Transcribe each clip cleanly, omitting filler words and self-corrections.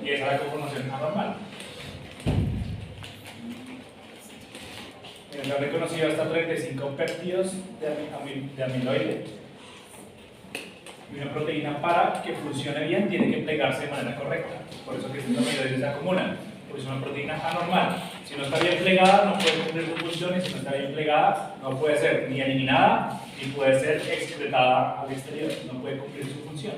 y esa es la conformación anormal. Se han reconocido hasta 35 péptidos de amiloide. Y una proteína para que funcione bien tiene que plegarse de manera correcta. Por eso que estos amiloides se acumulan. Porque es una proteína anormal. Si no está bien plegada, no puede cumplir su función. Y si no está bien plegada, no puede ser ni eliminada ni puede ser excretada al exterior. No puede cumplir su función.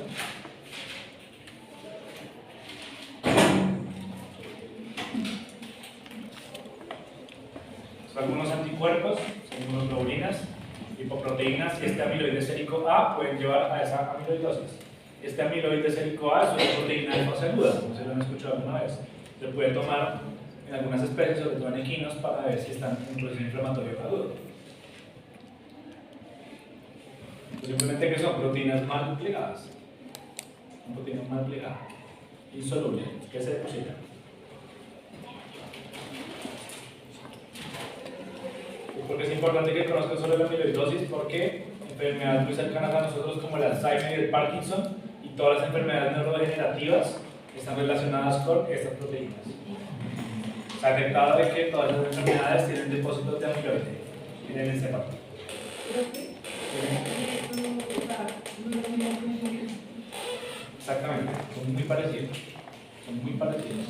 Son algunos anticuerpos, son inmunoglobulinas, lipoproteínas, y este amiloide sérico A pueden llevar a esa amiloidosis. Este amiloide sérico A es una proteína de fase aguda, como se lo han escuchado alguna vez. Se puede tomar en algunas especies, sobre todo en equinos, para ver si están en un proceso inflamatorio agudo. Simplemente que son proteínas mal plegadas. Son proteínas mal plegadas, insolubles, que se depositan. Porque es importante que conozcan sobre la amiloidosis, porque enfermedades muy cercanas a nosotros como el Alzheimer y el Parkinson y todas las enfermedades neurodegenerativas están relacionadas con estas proteínas. Se ha detectado de que todas las enfermedades tienen depósitos de amiloide en el encéfalo. Exactamente, son muy parecidos. Son muy parecidos.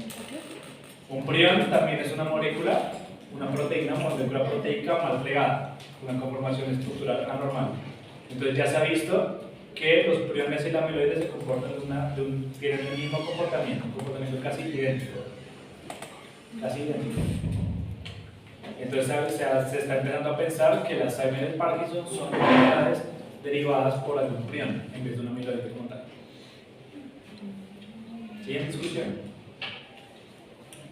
Un prión también es una molécula, una proteína, molécula proteica mal plegada, una conformación estructural anormal. Entonces ya se ha visto que los priones y la amiloide se comportan tienen el mismo comportamiento, un comportamiento casi idéntico. Casi idéntico. Entonces se está empezando a pensar que las Alzheimer y el Parkinson son enfermedades derivadas por algún prión en vez de una amiloide como tal. ¿Sí? En discusión.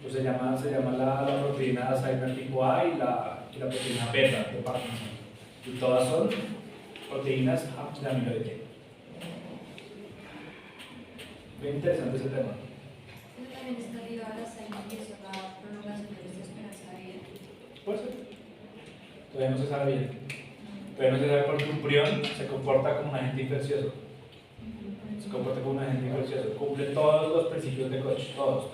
Pues se llama la proteína Alzheimer tipo A y la proteína beta de Parkinson. Y todas son proteínas de amiloide. Bien interesante ese tema. También está ligado a la Alzheimer y eso, la prolongación de nuestra esperanza de vida. Puede ser. Todavía no se sabe bien. Todavía no se sabe por qué un prión se comporta como un agente infeccioso. Se comporta como un agente infeccioso. Cumple todos los principios de Koch. Todos.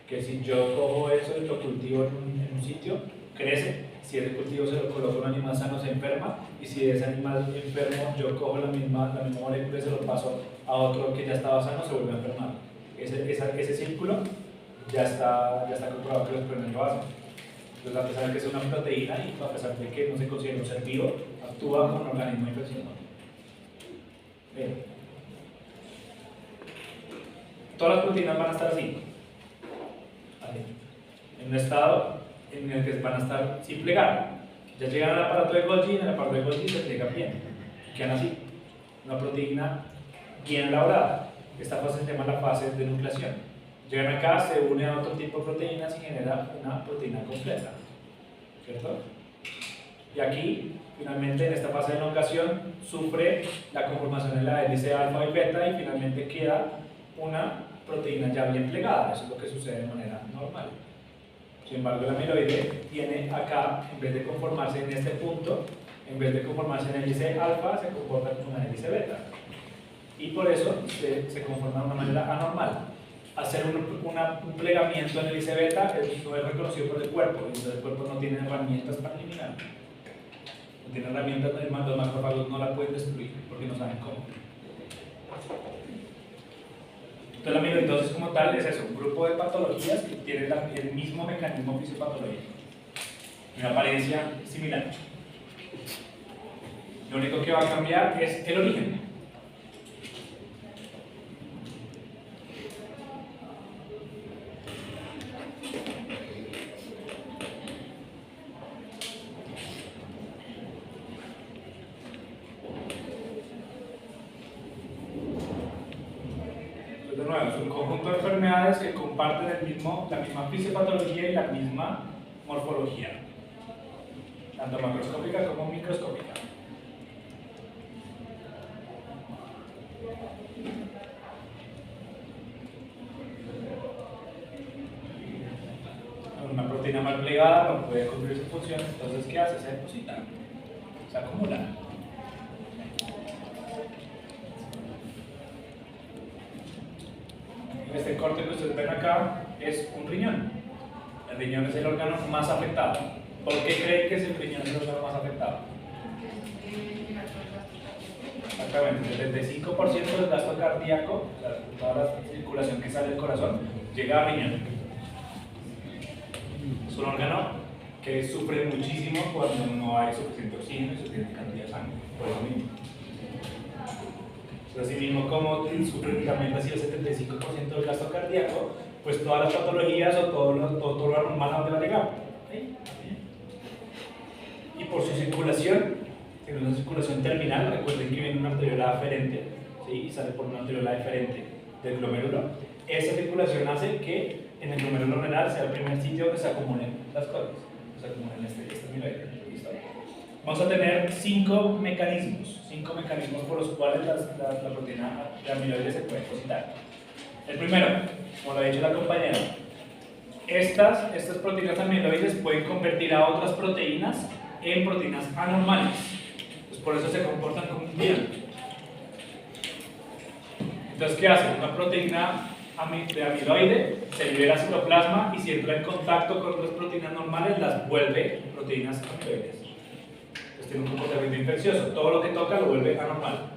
Que si yo cojo eso y lo cultivo en un sitio, crece. Si ese cultivo se lo coloco a un animal sano, se enferma. Y si de ese animal enfermo yo cojo la misma molécula y se lo paso a otro que ya estaba sano, se vuelve a enfermar. Ese círculo ya está comprobado que los priones lo hacen. Entonces, a pesar de que es una proteína y a pesar de que no se considera un ser vivo, actúa como un organismo infeccioso. Bien. Todas las proteínas van a estar así. En un estado en el que van a estar sin plegar. Ya llegan al aparato de Golgi y en el aparato de Golgi se plegan bien. Quedan así. Una proteína bien elaborada. Esta fase se llama la fase de nucleación. Llegan acá, se une a otro tipo de proteínas y genera una proteína completa. ¿Cierto? Y aquí, finalmente, en esta fase de elongación, sufre la conformación de la hélice alfa y beta y finalmente queda una proteína ya bien plegada. Eso es lo que sucede de manera normal. Sin embargo, el amiloide tiene acá, en vez de conformarse en este punto, en vez de conformarse en hélice alfa, se comporta como una hélice beta. Y por eso se conforma de una manera anormal. Hacer un plegamiento en hélice beta no es reconocido por el cuerpo, y entonces el cuerpo no tiene herramientas para eliminarlo. No tiene herramientas, los macrófagos no la pueden destruir porque no saben cómo. Entonces la amiloidosis como tal es eso, un grupo de patologías que tienen el mismo mecanismo fisiopatológico, una apariencia similar. Lo único que va a cambiar es el origen. Es un conjunto de enfermedades que comparten la misma fisiopatología y la misma morfología, tanto macroscópica como microscópica. Una proteína mal plegada no puede cumplir su función, entonces ¿qué hace? Se deposita, se acumula. Este corte que ustedes ven acá es un riñón. El riñón es el órgano más afectado. ¿Por qué creen que es el riñón el órgano más afectado? Exactamente, el 75% del gasto cardíaco, o sea, toda la circulación que sale del corazón, llega al riñón. Es un órgano que sufre muchísimo cuando no hay suficiente oxígeno y suficiente cantidad de sangre, por eso mismo. Así mismo como sufre también así el 75% del gasto cardíaco, pues todas las patologías o todo lo anormal a dónde va a llegar. ¿Sí? Y por su circulación, tiene una circulación terminal, recuerden que viene una arteriola aferente, ¿sí? Y sale por una arteriola deferente del glomérulo. Esa circulación hace que en el glomérulo renal sea el primer sitio donde se acumulen las cosas, se acumulen este nivel. ¿Listo? Vamos a tener cinco mecanismos por los cuales la proteína de amiloide se puede depositar. El primero, como lo ha dicho la compañera, estas proteínas amiloides pueden convertir a otras proteínas en proteínas anormales. Pues por eso se comportan como un bien. Entonces, ¿qué hace? Una proteína de amiloide se libera al citoplasma y si entra en contacto con otras proteínas normales las vuelve proteínas amiloides. Entonces tiene un comportamiento infeccioso. Todo lo que toca lo vuelve anormal.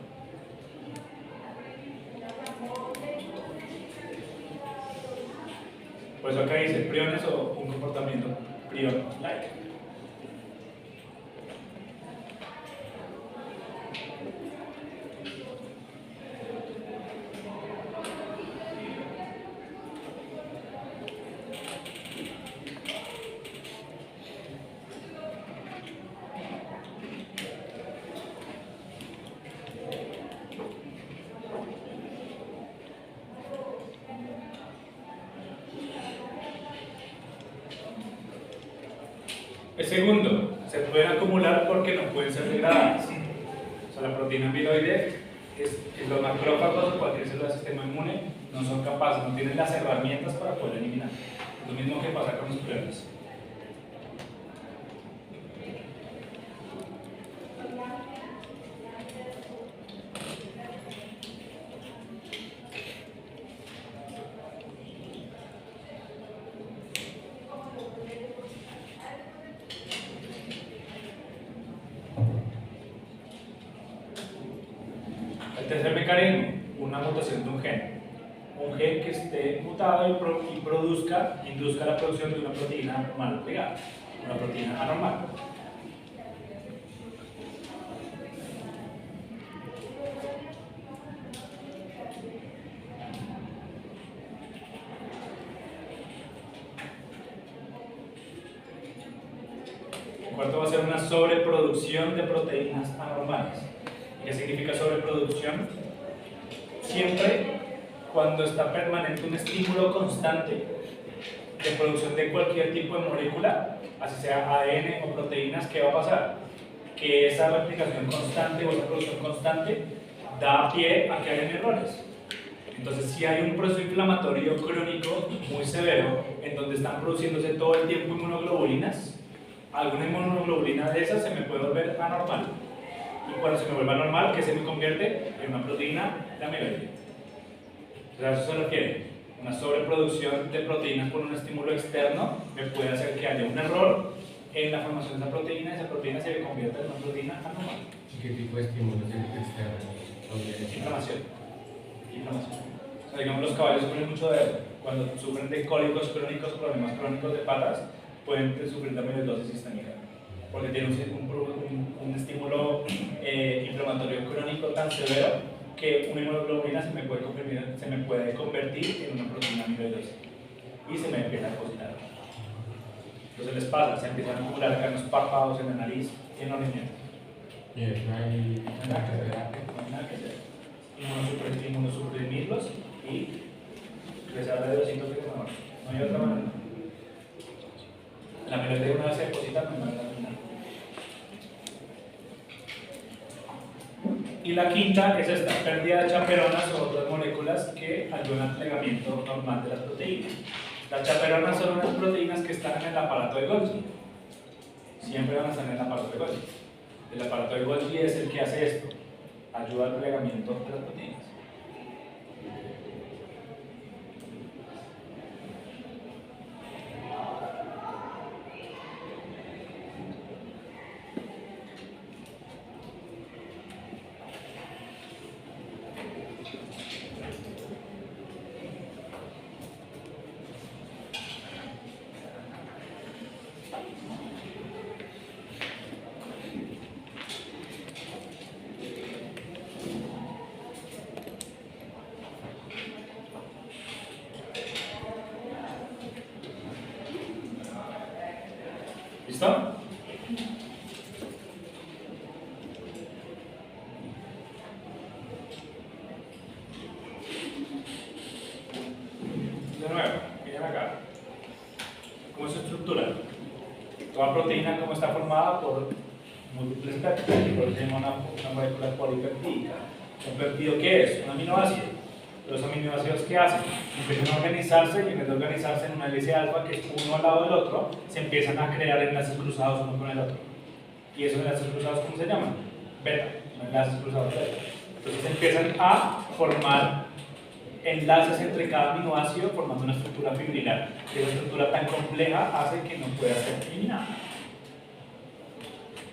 Por eso acá dice priones o un comportamiento prion-like. El segundo, se pueden acumular porque no pueden ser degradadas. O sea, la proteína amiloide los macrófagos o cualquier célula del sistema inmune no son capaces, no tienen las herramientas para poder eliminar. Lo mismo que pasa con los priones. El tercer mecanismo, una mutación de un gen. Un gen que esté mutado y induzca la producción de una proteína mal pegada, una proteína anormal. El cuarto va a ser una sobreproducción de proteínas anormales. ¿Qué significa sobreproducción? Siempre cuando está permanente un estímulo constante de producción de cualquier tipo de molécula, así sea ADN o proteínas, ¿qué va a pasar? Que esa replicación constante o esa producción constante da pie a que hayan errores. Entonces, si hay un proceso inflamatorio crónico muy severo en donde están produciéndose todo el tiempo inmunoglobulinas, alguna inmunoglobulina de esas se me puede volver anormal. Y cuando se me vuelva normal, ¿qué se me convierte? En una proteína de amiloide. O sea, a eso se refiere. Una sobreproducción de proteínas por un estímulo externo me puede hacer que haya un error en la formación de esa proteína y esa proteína se convierta en una proteína anormal. ¿Qué tipo de estímulo es el externo? Inflamación. O sea, digamos, los caballos sufren mucho de eso. Cuando sufren de cólicos crónicos, problemas crónicos de patas, pueden sufrir de amiloidosis sistémica. Porque tiene un estímulo inflamatorio crónico tan severo que una inmunoglobulina se me puede convertir en una proteína amiloidosa y se me empieza a depositar. Entonces les pasa, se empiezan a acumular acá en los párpados, en la nariz, en los riñones. Y eso no hay nada que hacer. Inmunosuprimirlos y les habla de los síntomas de mejor. No hay otra manera. La amiloide una vez se deposita, no hay manera de terminar. Y la quinta es esta, pérdida de chaperonas o otras moléculas que ayudan al plegamiento normal de las proteínas. Las chaperonas son unas proteínas que están en el aparato de Golgi. Siempre van a estar en el aparato de Golgi. El aparato de Golgi es el que hace esto, ayuda al plegamiento de las proteínas. ¿Listo? De nuevo, miren acá. ¿Cómo es su estructura? Toda proteína, ¿cómo está formada? Por múltiples péptidos. Por ejemplo, una molécula polipeptídica. ¿Un péptido qué es? Un aminoácido. Los aminoácidos, ¿qué hacen? Empiezan a organizarse y en vez de organizarse en una hélice alfa, que es uno al lado del otro, se empiezan a crear enlaces cruzados uno con el otro. ¿Y esos enlaces cruzados cómo se llaman? Beta, enlaces cruzados beta. Entonces empiezan a formar enlaces entre cada aminoácido formando una estructura fibrilar. Y esa estructura tan compleja hace que no pueda ser eliminada.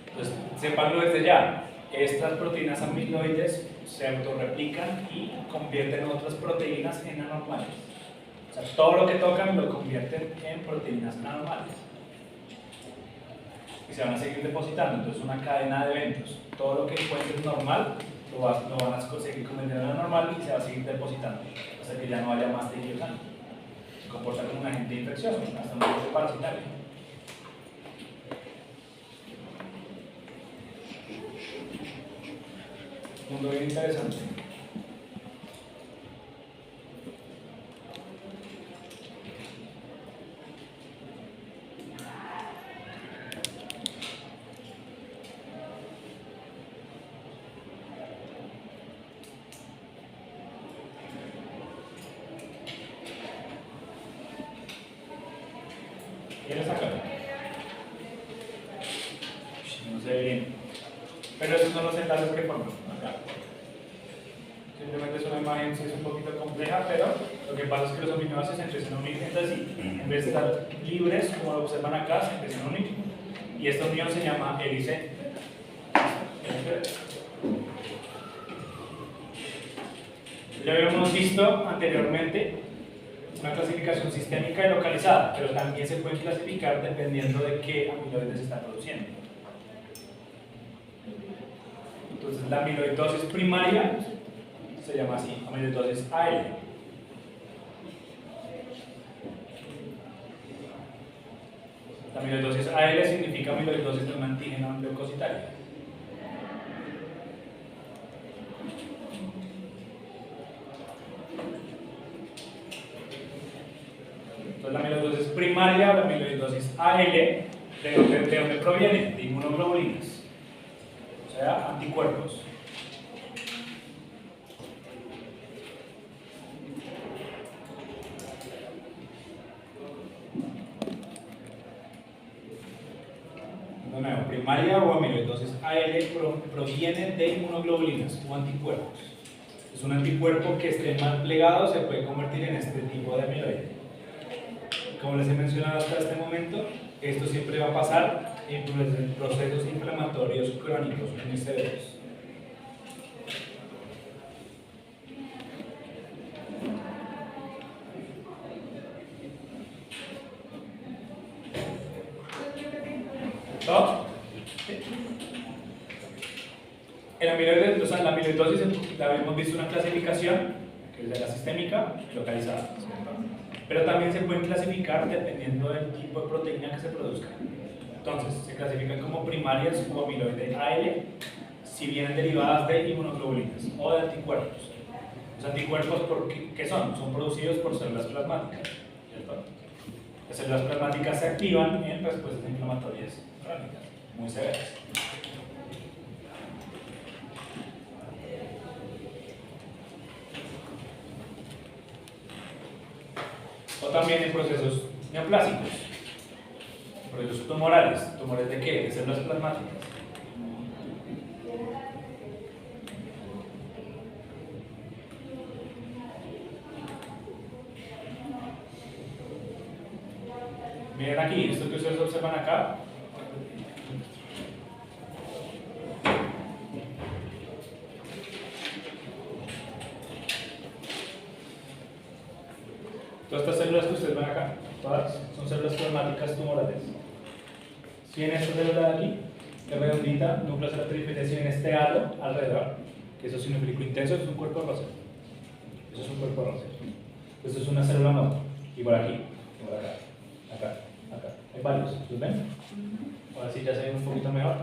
Entonces, sépanlo desde ya. Estas proteínas amiloides se autorreplican y convierten otras proteínas en anormales. O sea, todo lo que tocan lo convierten en proteínas anormales. Y se van a seguir depositando. Entonces, una cadena de eventos. Todo lo que encuentres normal lo van a conseguir convertir en anormal y se va a seguir depositando hasta que ya no haya más tejido sano. Se comporta como un agente infeccioso, hasta un agente parasitario. Un mundo bien interesante. ¿Quieres sacar? No se ve bien. Pero esos son los enlaces que forman acá. Simplemente es una imagen, sí es un poquito compleja, pero lo que pasa es que los aminoácidos se empiezan a unir entre sí. En vez de estar libres, como lo observan acá, se empiezan a unir. Y esta unión se llama hélice. Ya habíamos visto anteriormente una clasificación sistémica y localizada, pero también se puede clasificar dependiendo de qué amiloides se están produciendo. Entonces, la amiloidosis primaria se llama así, amiloidosis AL. La amiloidosis AL significa amiloidosis de un antígeno leucocitario. Entonces, la amiloidosis primaria o la amiloidosis AL, ¿de dónde proviene? De inmunoglobulinas, o sea, anticuerpos. De nuevo, primaria o amiloidosis AL proviene de inmunoglobulinas o anticuerpos. Es un anticuerpo que esté mal plegado, se puede convertir en este tipo de amiloide. Como les he mencionado hasta este momento, esto siempre va a pasar en procesos inflamatorios crónicos muy severos. ¿Todo? En la amiloidosis la habíamos visto una clasificación, que es de la sistémica localizada, ¿cierto? Pero también se pueden clasificar dependiendo del tipo de proteína que se produzca. Entonces, se clasifican como primarias o amiloide AL si vienen derivadas de inmunoglobulinas o de anticuerpos. Los anticuerpos, ¿qué son? Son producidos por células plasmáticas, ¿cierto? Las células plasmáticas se activan en respuestas inflamatorias crónicas muy severas. O también en procesos neoplásicos, procesos tumorales. ¿Tumores de qué? De células plasmáticas. Miren aquí, esto que ustedes observan acá. Todas estas células que ustedes ven acá, todas son células plasmáticas tumorales. Si en esta célula de aquí, que es redondita, núcleo de la periferia, si en este halo alrededor, que eso es sinofílico intenso, eso es un cuerpo rosa. Eso es un cuerpo rosa. Esto es una célula nova. Y por aquí, y por acá, acá, acá. Hay varios, ¿los ven? Así ya se ve un poquito mejor.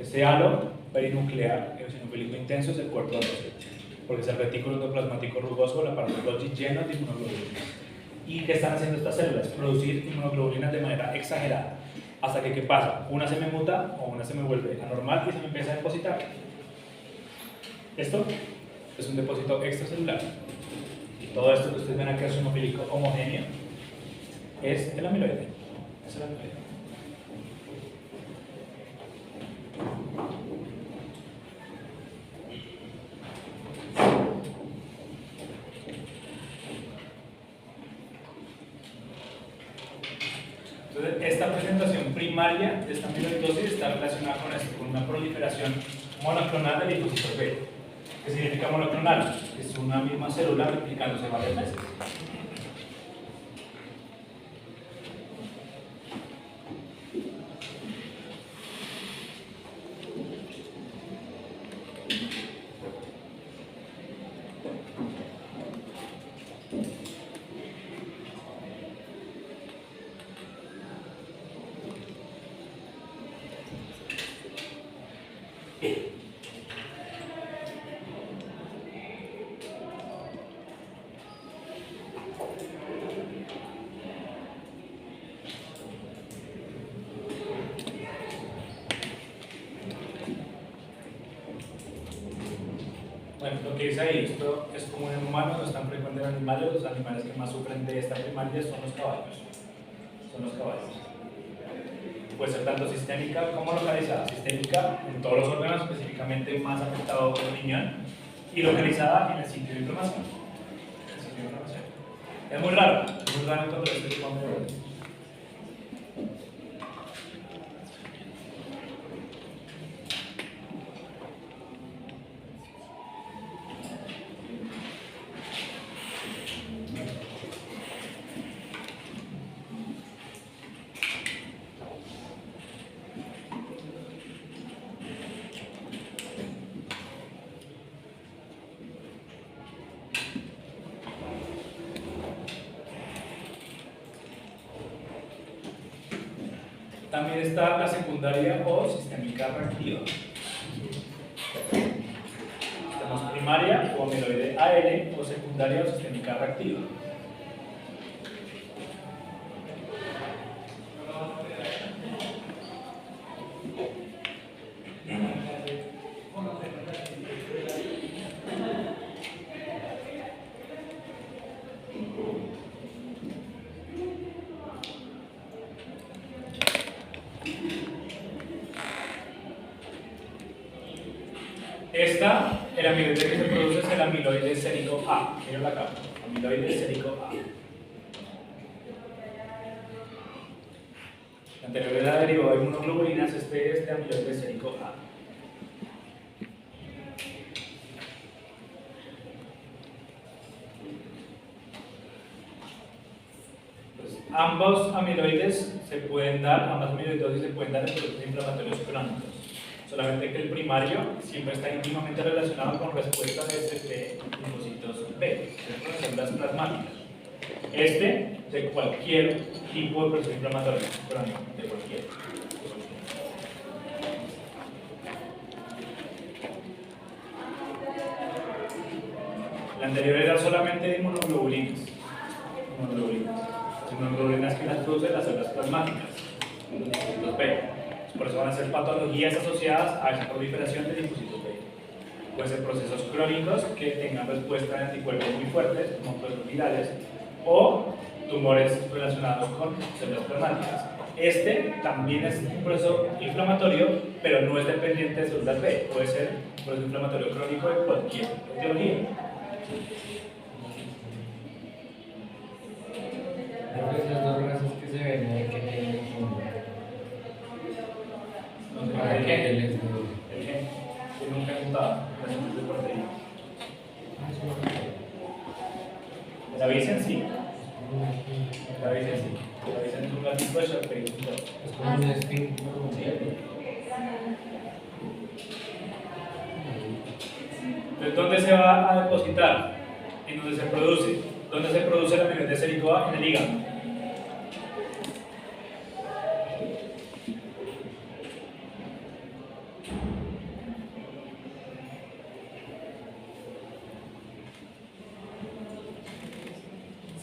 Este halo perinuclear eosinofílico intenso es el cuerpo de Russell, porque es el retículo endoplasmático rugoso, la parte de Golgi lleno de inmunoglobulinas. ¿Y qué están haciendo estas células? Producir inmunoglobulinas de manera exagerada. Hasta que, ¿qué pasa? Una se me muta o una se me vuelve anormal y se me empieza a depositar. Esto es un depósito extracelular. Y todo esto que ustedes ven aquí eosinofílico homogéneo es el amiloide. Es el amiloide. Entonces, esta presentación primaria de esta amiloidosis está relacionada con esto, con una proliferación monoclonal de linfocitos B. ¿Qué significa monoclonal? Es una misma célula replicándose varias veces. Bueno, lo que dice ahí, esto es común en humanos, no es tan frecuente en animales. Los animales que más sufren de esta primaria son los caballos. Puede ser tanto sistémica como localizada. Sistémica en todos los órganos, específicamente más afectado por el riñón, y localizada en el sitio de inflamación. Es muy raro encontrar este tipo de problemas. También está la secundaria o sistémica reactiva. Tenemos primaria o amiloide AL o secundaria o sistémica reactiva. El amiloide que se produce es el amiloide sérico A. Miren acá, amiloide sérico A. La anterior era derivado de inmunoglobulinas, este es de amiloide sérico A. Pues, ambos amiloides se pueden dar, ambas amiloidosis se pueden dar en procesos inflamatorios crónicos. Solamente que el primario siempre está íntimamente relacionado con respuestas de linfocitos B, de células plasmáticas. Este, de cualquier tipo de proceso inflamatorio crónico, de cualquier. La anterior era solamente de inmunoglobulinas. Las inmunoglobulinas que las producen las células plasmáticas, los B. Por eso van a ser patologías asociadas a esa proliferación de linfocitos B. Pueden ser procesos crónicos que tengan respuesta de anticuerpos muy fuertes, como procesos virales, o tumores relacionados con células plasmáticas. Este también es un proceso inflamatorio, pero no es dependiente de células B. Puede ser un proceso inflamatorio crónico de cualquier etiología. Creo que esas dos razas que se ven ahí que tienen para que les dé. El gen, que nunca he juntado, las de proteína. La dicen sí. La dicen sí. La dicen es un gatito de Sharpei. Es como un spin. Entonces, ¿dónde se va a depositar? ¿En dónde se produce? ¿Dónde se produce la amiloide sérico A? En el hígado.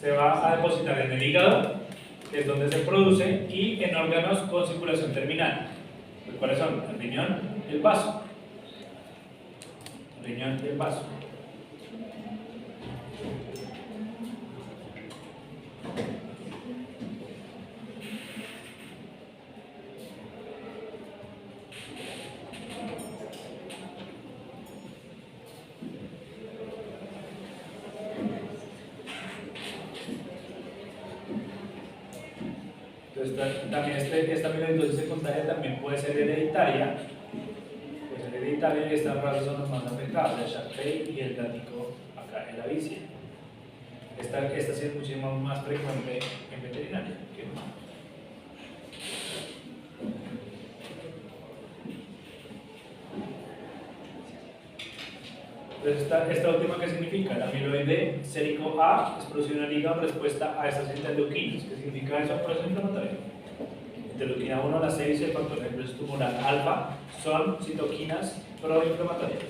se va a depositar en el hígado, que es donde se produce, y en órganos con circulación terminal. Pues, ¿cuáles son? El riñón y el vaso. El riñón y el vaso. Entonces, también esta amiloidosis secundaria también puede ser hereditaria. Puede ser hereditaria y estas razas son las más afectadas, el Charcot y el dático acá en la vicia. Esta sí es muchísimo más frecuente en veterinaria que en humanos. Entonces, esta última, ¿qué significa? La amiloide sérico A es producida en el hígado en respuesta a estas interleuquinas. ¿Qué significa eso? Proceso inflamatorio. Interleuquina 1, la 6 y el factor nervioso tumoral alfa son citoquinas proinflamatorias.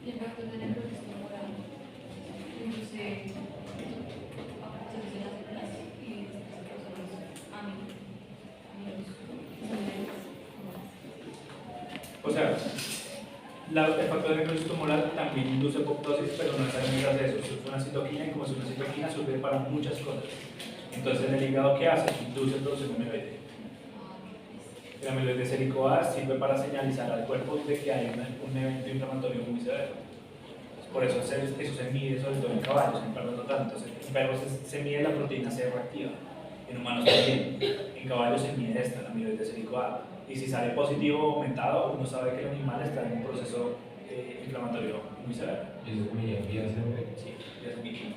Y el factor de necrosis tumoral induce apoptosis de las células y O sea, el factor de necrosis tumoral también induce apoptosis, pero no necesariamente hace eso. Es una citoquina y como es una citoquina sirve para muchas cosas. Entonces, en el hígado, ¿qué hace? Induce producción de amiloide. El amiloide sérico A sirve para señalizar al cuerpo de que hay un evento inflamatorio muy severo. Por eso eso se mide sobre todo en caballos, en perros no tanto. En perros se mide la proteína C reactiva, en humanos también. En caballos se mide esta, la amiloide sérico A. Y si sale positivo o aumentado, uno sabe que el animal está en un proceso inflamatorio muy severo. ¿Y eso me envía siempre? Sí, ya se mide.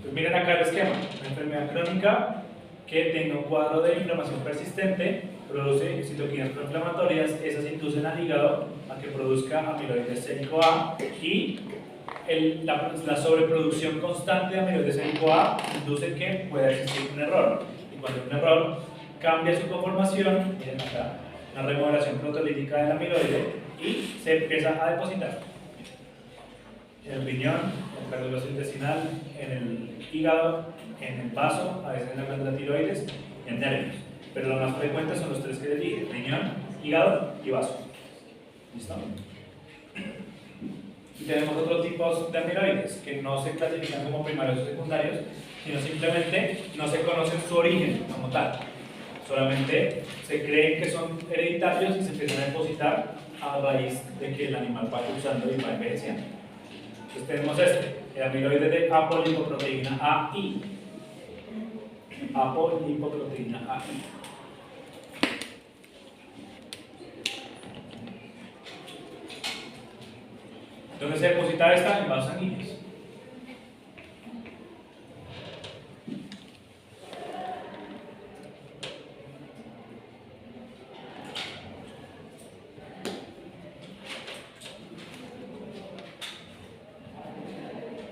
Pues miren acá el esquema. Una enfermedad crónica que tenga un cuadro de inflamación persistente, produce citoquinas proinflamatorias, esas inducen al hígado a que produzca amiloide sérico A y la sobreproducción constante de amiloide sérico A induce que pueda existir un error. Y cuando hay un error, cambia su conformación, miren acá, una remodelación protolítica del amiloide y se empieza a depositar en el riñón, en el cardiovascular intestinal, en el hígado, en el vaso, a veces en la glándula tiroides y en nervios. Pero lo más frecuente son los tres que les dije: riñón, hígado y vaso. ¿Listo? Y tenemos otros tipos de amiloides que no se clasifican como primarios o secundarios, sino simplemente no se conoce su origen como tal. Solamente se creen que son hereditarios y se empiezan a depositar a raíz de que el animal va usando y va envejeciendo. Entonces tenemos el amiloide de apolipoproteína AI. Apolipoproteína AI. ¿Dónde se deposita esta? En vasos sanguíneos.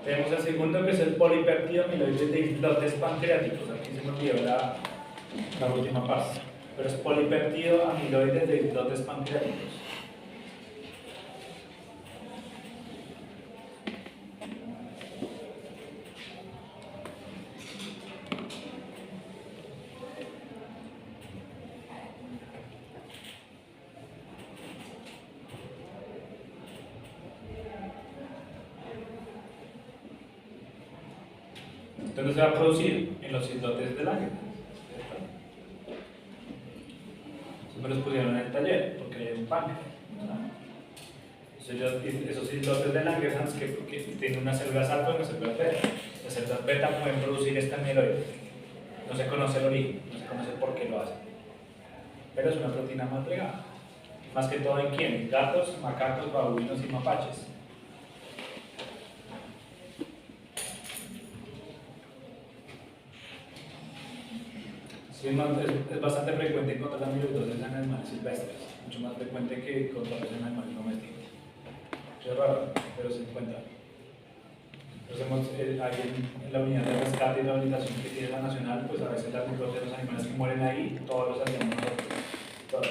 Tenemos el segundo, que es el polipéptido amiloide de islotes pancreáticos. Aquí se me olvidó la última parte. Pero es polipéptido amiloide de islotes pancreáticos. Entonces se va a producir en los islotes del ángel. Me los pusieron en el taller porque hay un páncreas. Esos islotes del Langerhans que tienen unas células alfa y unas células beta. Las células beta pueden producir este amiloide. No se conoce el origen, no se conoce por qué lo hacen. Pero es una proteína mal plegada. Más que todo en quién? Gatos, macacos, babuinos y mapaches. Sí, es bastante frecuente encontrar amiloidosis en animales silvestres, mucho más frecuente que encontrarlos en animales domésticos. Es raro, pero se encuentra. Entonces, ahí en la unidad de rescate y rehabilitación que tiene la nacional, pues a veces las necrosis de los animales que mueren ahí, todos los hacemos nosotros. Todos.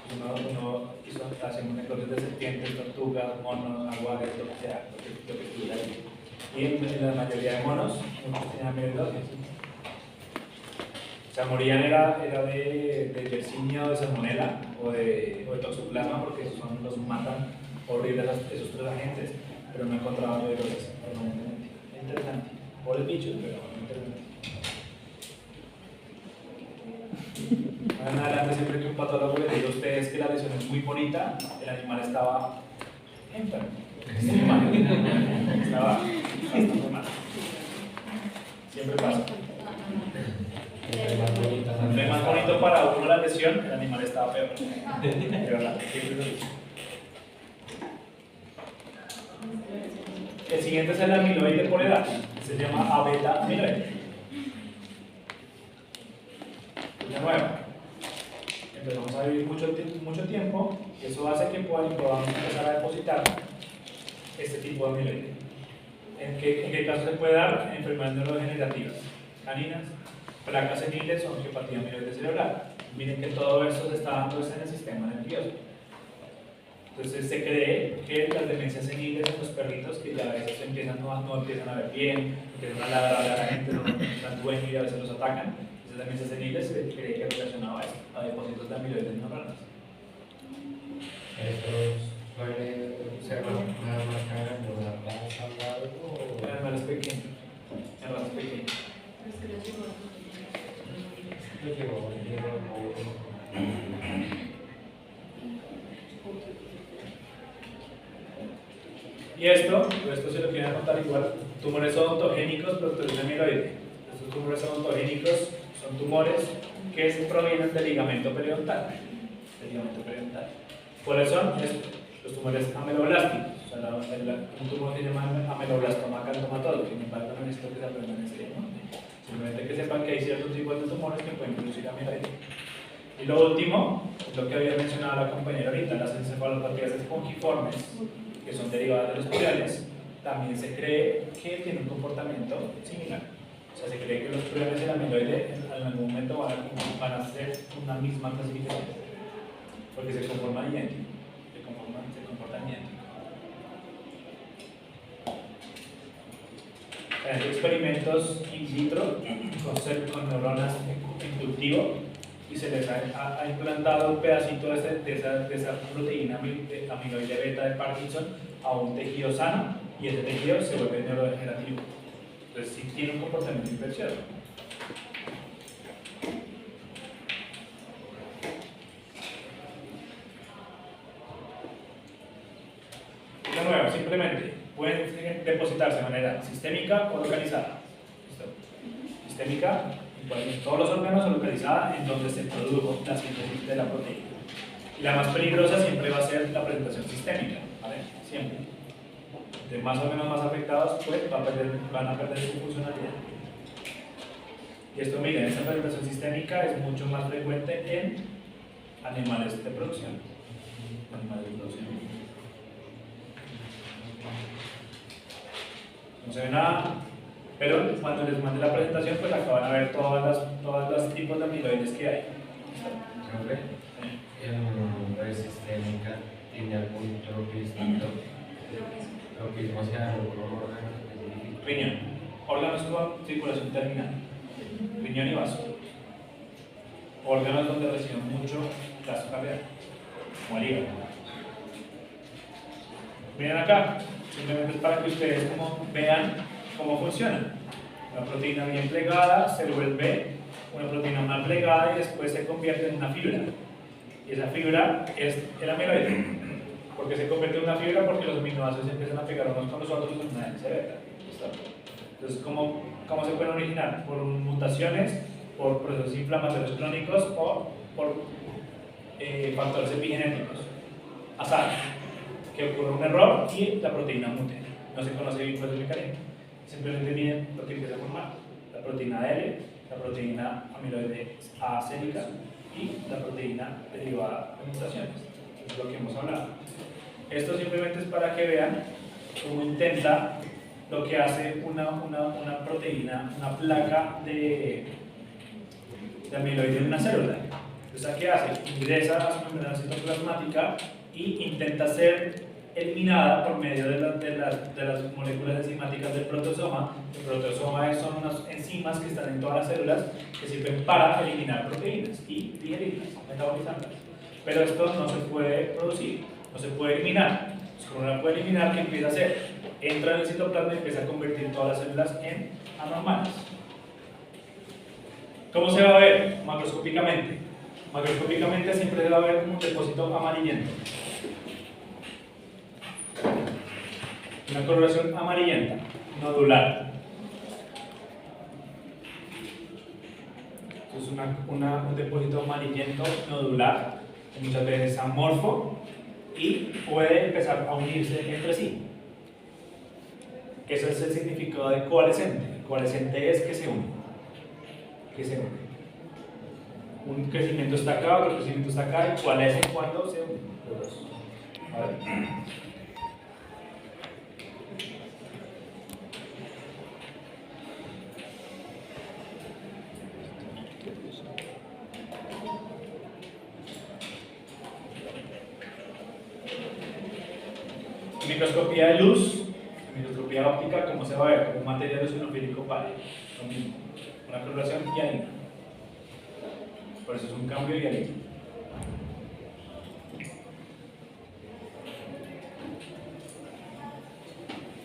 Uno hacemos necrosis de serpientes, tortugas, monos, aguares, lo que sea, lo que estuviera ahí. Y en la mayoría de monos, muchos tenían amiloidosis. O sea, morían era de Yersinia o de Salmonella o de Toxoplasma, porque esos los matan horribles esos tres agentes, pero no encontraban amiloidosis permanentemente. Interesante. Por el bicho, pero interesante. En adelante, siempre que un patólogo le diga a ustedes que la lesión es muy bonita, el animal estaba enfermo. Estaba bastante mal. Siempre pasa. Lo más bonito para uno la lesión, el animal estaba peor. De verdad, siempre lo digo. El siguiente es el amiloide por edad. Se llama A-beta amiloide. De nuevo, empezamos a vivir mucho tiempo y eso hace que podamos empezar a depositar este tipo de amiloide. ¿En qué caso se puede dar? Enfermedades neurodegenerativas, caninas, placas seniles o angiopatía amiloide cerebral. Miren que todo eso se está dando en el sistema nervioso. Entonces se cree que las demencias seniles en los perritos, que ya a veces no empiezan a ver bien, empiezan a ladrar a la gente, no están dueños y a veces los atacan. Esas demencias seniles se cree que relacionado a esto, a depósitos de amiloides neuronales. ¿Estos suelen ser nada más caras en una raza o algo? En animales pequeños. En razas pequeñas. Y esto se lo quieren anotar igual, tumores odontogénicos productores de amiloide. Estos tumores odontogénicos son tumores que provienen del ligamento periodontal. ¿Cuáles son? Los tumores ameloblásticos. O sea, un tumor que se llama ameloblastoma acanthomatose, que me falta en esto que se aprendan en este, ¿no? Simplemente que sepan que hay ciertos tipos de tumores que pueden producir amiloide. Y lo último, lo que había mencionado la compañera ahorita, las encefalopatías espongiformes, que son derivadas de los prions, también se cree que tienen un comportamiento similar. O sea, se cree que los prions y el amiloide en algún momento van a ser una misma clasificación, porque se conforman idénticos, se comportan idénticos. Hay experimentos in vitro con neuronas en cultivo y se les ha implantado un pedacito de esa proteína amiloide beta de Parkinson a un tejido sano y ese tejido se vuelve neurodegenerativo. Entonces sí tiene un comportamiento infeccioso. De nuevo, simplemente pueden depositarse de manera sistémica o localizada. ¿Listo? Sistémica, en todos los órganos, o localizada en donde se produjo la síntesis de la proteína. Y la más peligrosa siempre va a ser la presentación sistémica, ¿vale? Siempre. De más órganos más afectados, pues van a perder su funcionalidad. Y esto, miren, esta presentación sistémica es mucho más frecuente en animales de producción. No se ve nada, pero cuando les mande la presentación, pues acá van a ver todos los tipos de amiloides que hay. ¿En sistémica tiene algún tropismo? Tropismo hacia algún órgano específico. Riñón, órganos con circulación terminal, riñón y vaso. Órganos donde reciben mucho gasto cardíaco, como el hígado. Miren acá, simplemente es para que ustedes vean cómo funciona. Una proteína bien plegada se vuelve una proteína mal plegada y después se convierte en una fibra. Y esa fibra es el amiloide. ¿Por qué se convierte en una fibra? Porque los aminoácidos empiezan a pegar unos con los otros en una hélice beta. Entonces, ¿cómo se pueden originar? Por mutaciones, por procesos inflamatorios crónicos o por factores epigenéticos. Azar, que ocurre un error y la proteína mute. No se conoce bien cuál es el mecanismo. Simplemente miren lo que empieza a formar: la proteína L, la proteína amiloide acélica y la proteína derivada de mutaciones. Eso es lo que hemos hablado. Esto simplemente es para que vean cómo intenta lo que hace una proteína, una placa de amiloide en una célula. Entonces, ¿qué hace? Ingresa a su membrana citoplasmática y intenta ser eliminada por medio de las moléculas enzimáticas del protosoma. El protosoma son unas enzimas que están en todas las células que sirven para eliminar proteínas y digerirlas, metabolizarlas. Pero esto no se puede producir, no se puede eliminar. Entonces, como no la puede eliminar, ¿qué empieza a hacer? Entra en el citoplasma y empieza a convertir todas las células en anormales. ¿Cómo se va a ver? Macroscópicamente. Macroscópicamente siempre debe haber un depósito amarillento. Una coloración amarillenta, nodular. Entonces un depósito amarillento nodular, muchas veces amorfo, y puede empezar a unirse entre sí. Ese es el significado de coalescente. Coalescente es que se une. Que se une. Un crecimiento está acá, otro crecimiento está acá, y coalescen cuando se unen los dos. ¿Vale? Microscopía de luz, microscopía óptica, ¿cómo se va a ver? Como un material eosinofílico pálido, lo mismo, una coloración hialina. Por eso es un cambio hialino.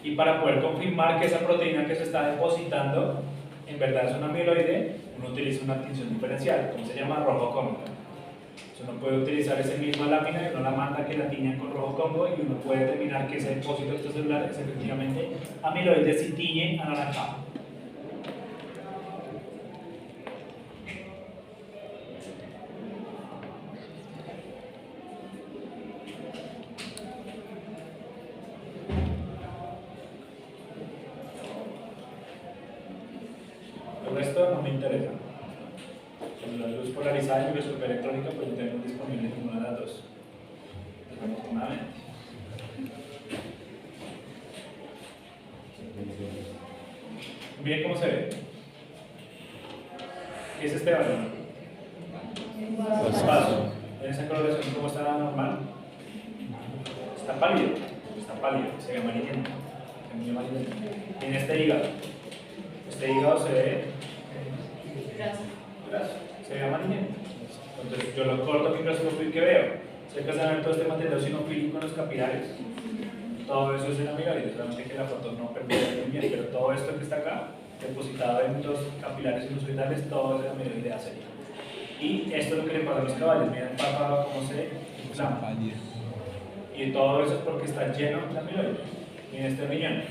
Y para poder confirmar que esa proteína que se está depositando en verdad es un amiloide, uno utiliza una tinción diferencial, ¿cómo se llama? Rojo Congo. Uno puede utilizar esa misma lámina y uno la manda que la tiñan con rojo Congo y uno puede determinar que ese depósito extracelular es efectivamente amiloide si tiñe anaranjado. El resto no me interesa. La luz polarizada y microscopía electrónica, pues no tenemos disponible ninguna de las dos, desafortunadamente. Miren cómo se ve. ¿Qué es este valor? Vaso. En esa coloración, ¿cómo está normal? Está pálido, se ve amarillento. Y en este hígado se ve graso, se ve amarillento. Entonces yo lo corto microscopio y ¿qué veo? Se alcanza a ver todo este material eosinofílico en los capilares. Todo eso es en amiloide, solamente que la foto no permite muy bien, pero todo esto que está acá, depositado en los capilares sinusoidales, todo es en amiloide A serie. Y esto es lo que le pasa a los caballos, miren el párpado cómo se inflama. Y todo eso es porque está lleno de amiloide. Miren este riñón,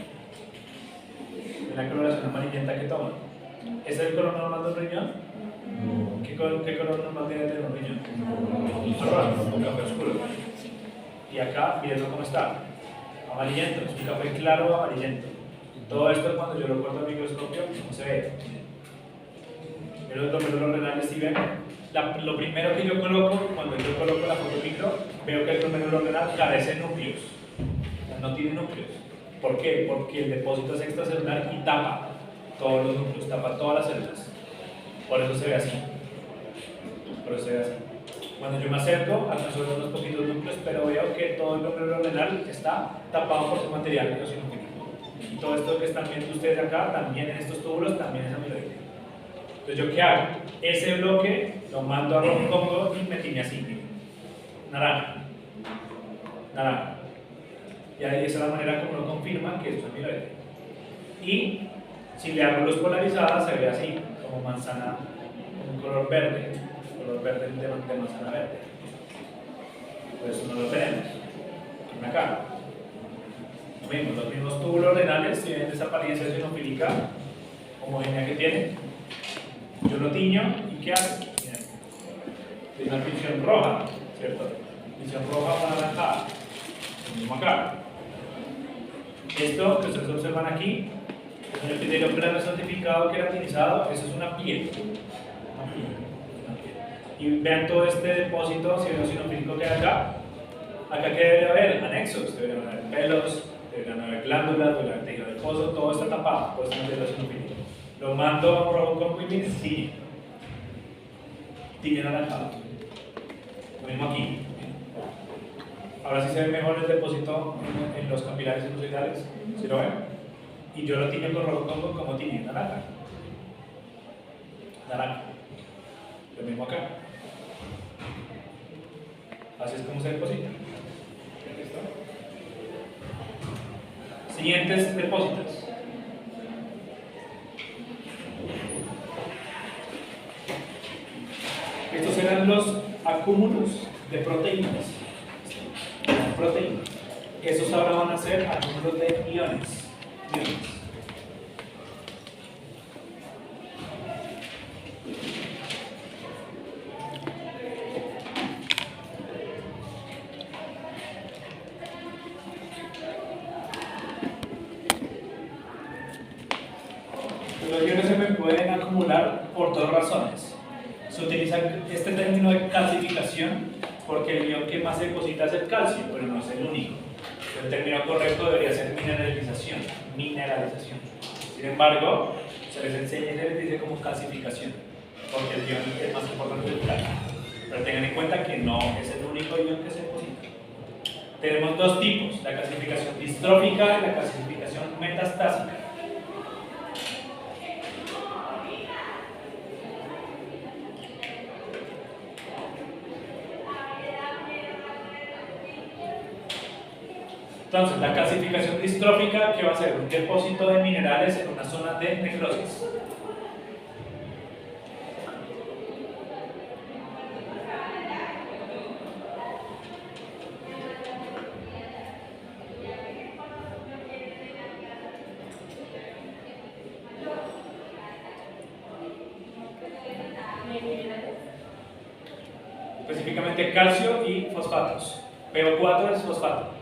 en la coloración amarillenta que toma. ¿Ese es el color normal de un riñón? ¿Qué color normal tiene de un riñón? Marrón, un café oscuro. Y acá, miren cómo está. Amarillento, es un café claro amarillento. Todo esto cuando yo lo corto al microscopio no se ve. Miren los glómerulos renales, si ven, lo primero que yo coloco, cuando yo coloco la foto micro, veo que el glómerulo renal carece de núcleos. No tiene núcleos. ¿Por qué? Porque el depósito es extracelular y tapa todos los núcleos, tapa todas las células. Por eso se ve así. Cuando yo me acerco, alcanzo unos poquitos núcleos, pero veo que todo el glómerulo renal está tapado por su material eosinofílico. Y todo esto que están viendo ustedes acá, también en estos túbulos, también es amiloide. Entonces, ¿yo qué hago? Ese bloque lo mando a rojo Congo y me tiñe así. Naranja. Y ahí esa es la manera como uno confirma que es amiloide. Y si le hago luz polarizada, se ve así, como manzana, un color verde de manzana verde. Por eso no lo tenemos. Acá. Vemos los mismos túbulos renales, si ven esa apariencia eosinofílica homogénea que tiene. Yo lo tiño y ¿qué hace? Tiene una tinción roja, ¿cierto? Tinción roja o anaranjada. Lo mismo acá. Esto que ustedes observan aquí, el epitelio plano certificado queratinizado, eso es una piel. Y vean todo este depósito eosinofílico que hay acá. Acá que debe haber anexos, deberían haber pelos, deberían haber glándulas, deberían haber tejido adiposo, todo está tapado por este material eosinofílico. Lo mando a un robo con Quimin, sí. Tiene anaranjado. Lo mismo aquí. Ahora sí se ve mejor el depósito en los capilares sinusoidales, ¿sí lo ven? Y yo lo tiño con rojo como tiñe naranja. Naranja. Lo mismo acá. Así es como se deposita. ¿Listo? Siguientes depósitos. Estos eran los acúmulos de proteínas. Esos ahora van a ser acúmulos de iones. Los iones se me pueden acumular por dos razones. Se utiliza este término de calcificación porque el ion que más se deposita es el calcio, pero no es el único. El término correcto debería ser mineralización. Sin embargo, se les enseña y se les dice como calcificación, porque el ion es más importante del calcio. Pero tengan en cuenta que no es el único ion que se deposita. Tenemos dos tipos, la calcificación distrófica y la calcificación metastásica. Entonces, la calcificación distrófica, ¿qué va a ser? Un depósito de minerales en una zona de necrosis. Específicamente calcio y fosfatos. PO4 es fosfato.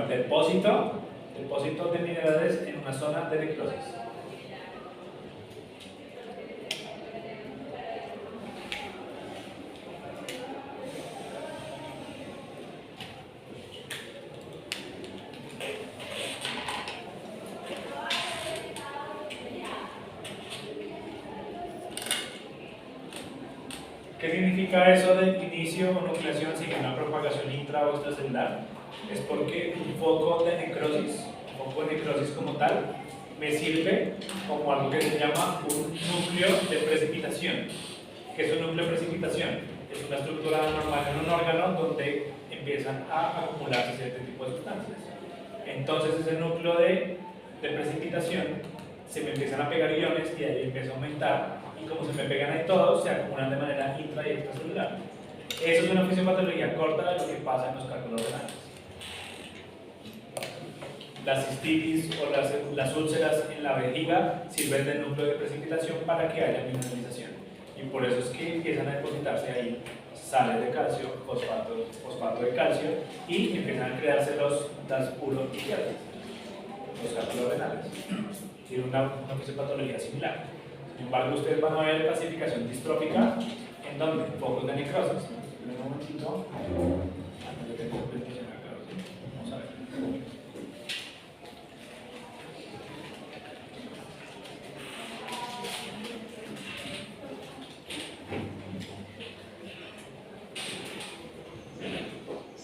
Depósito de minerales en una zona de necrosis. ¿Qué significa eso de inicio o nucleación sin una propagación intra o extracelular? Es porque un foco de necrosis como tal, me sirve como algo que se llama un núcleo de precipitación. ¿Qué es un núcleo de precipitación? Es una estructura normal en un órgano donde empiezan a acumularse cierto tipo de sustancias. Entonces ese núcleo de precipitación se me empiezan a pegar iones y ahí empieza a aumentar, y como se me pegan ahí todos, se acumulan de manera intra y extracelular. Eso es una fisiopatología corta de lo que pasa en los cálculos renales. La cistitis o las úlceras en la vejiga sirven de núcleo de precipitación para que haya mineralización, y por eso es que empiezan a depositarse ahí sales de calcio, fosfato de calcio, y empiezan a crearse las uroticiatas, los cálculos renales. Tiene una fisiopatología similar. Sin embargo, ustedes van a ver calcificación distrófica en donde focos de necrosis. En un momentito. Vamos a ver.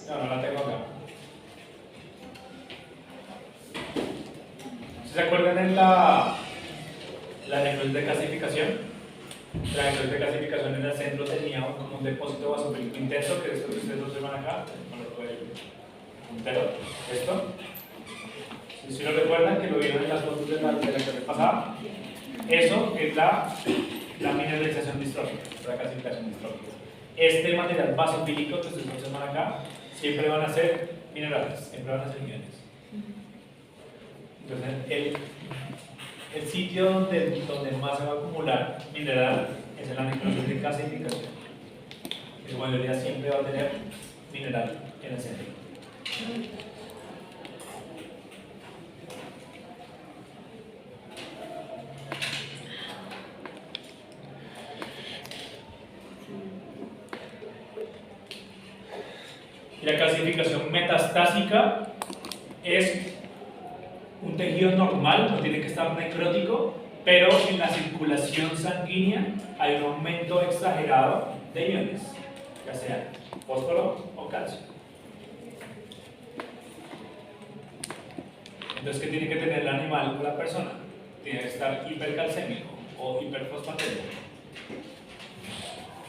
No la tengo acá. ¿Se acuerdan en la necrosis de calcificación? La necrosis de calcificación en el centro tenía como un depósito vasofílico intenso, que es esto que ustedes observan acá, con el puntero. ¿Esto? Si lo recuerdan, que lo vieron en las fotos de la clase pasada, eso es la mineralización distrófica, la calcificación distrófica. Este material vasofílico que ustedes observan acá, siempre van a ser minerales, siempre van a ser iones. Entonces, el sitio donde más se va a acumular mineral es en la necrosis de calcificación. La mayoría siempre va a tener mineral en el centro. Y la calcificación metastásica es un tejido normal, no tiene que estar necrótico, pero en la circulación sanguínea hay un aumento exagerado de iones, ya sea fósforo o calcio. Entonces, ¿qué tiene que tener el animal o la persona? Tiene que estar hipercalcémico o hiperfosfatémico.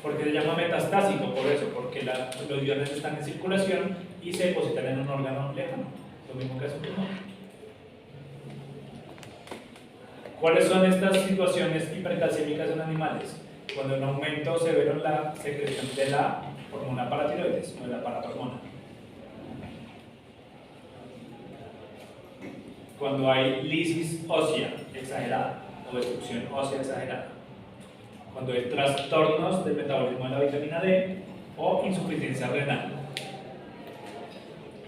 ¿Por qué se llama metastásico? Por eso, porque los iones están en circulación y se depositan en un órgano lejano, lo mismo que hace un pulmón. ¿Cuáles son estas situaciones hipercalcémicas en animales? Cuando hay un aumento severo en la secreción de la hormona paratiroides o de la paratormona. Cuando hay lisis ósea exagerada o destrucción ósea exagerada. Cuando hay trastornos del metabolismo de la vitamina D o insuficiencia renal.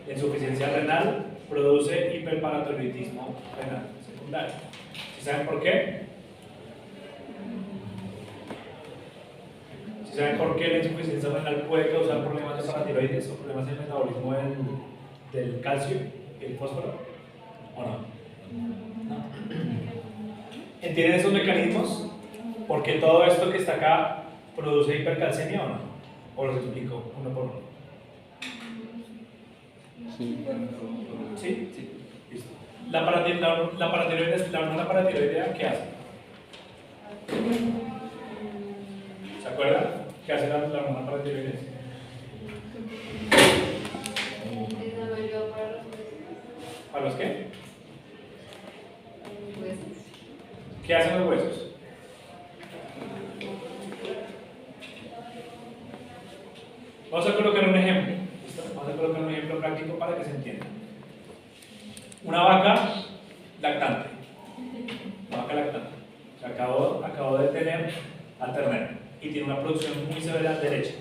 La insuficiencia renal produce hiperparatiroidismo renal secundario. ¿Sí saben por qué? ¿Sí saben por qué la insuficiencia renal puede causar problemas de paratiroides o problemas del metabolismo del calcio y el fósforo? ¿O no? ¿No? ¿Entienden esos mecanismos? ¿Por qué todo esto que está acá produce hipercalcemia o no? ¿O los explico uno por uno? Sí. ¿Sí? Sí. Listo. La paratiroides, la hormona paratiroidea, ¿qué hace? ¿Se acuerdan? ¿Qué hace la hormona paratiroidea? ¿Para los qué? ¿Qué hacen los huesos? Vamos a colocar un ejemplo. ¿Listo? Vamos a colocar un ejemplo práctico para que se entienda. Una vaca lactante. Una vaca lactante. Acabó de tener al ternero y tiene una producción muy severa de leche.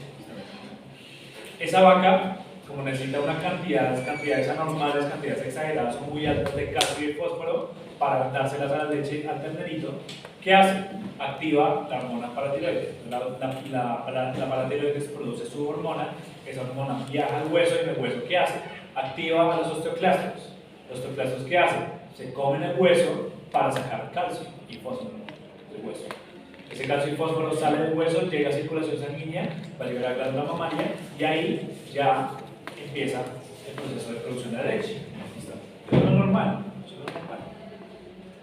Esa vaca, como necesita unas cantidades anormales, cantidades exageradas, son muy altas de calcio y fósforo para dárselas a la leche al ternerito, ¿qué hace? Activa la hormona paratiroides. La paratiroides produce su hormona, esa hormona viaja al hueso y en el hueso, ¿qué hace? Activa a los osteoclastos. Los osteoclastos, ¿qué hacen? Se comen el hueso para sacar calcio y fósforo del hueso. Ese calcio y fósforo sale del hueso, llega a circulación sanguínea, va a llegar a la glándula mamaria y ahí ya empieza el proceso de producción de leche. Eso es lo normal.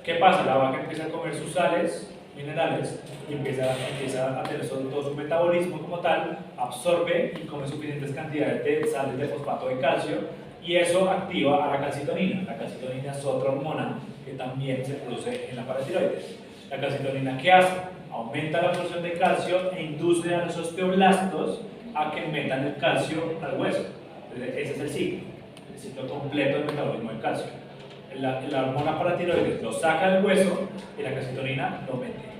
¿Qué pasa? La vaca empieza a comer sus sales minerales y empieza a tener todo su metabolismo como tal, absorbe y come suficientes cantidades de sales de fosfato de calcio y eso activa a la calcitonina. La calcitonina es otra hormona que también se produce en la paratiroides. La calcitonina, ¿qué hace? Aumenta la absorción de calcio e induce a los osteoblastos a que metan el calcio al hueso. Entonces, ese es el ciclo completo del metabolismo del calcio. La hormona paratiroides lo saca del hueso y la calcitonina lo mete.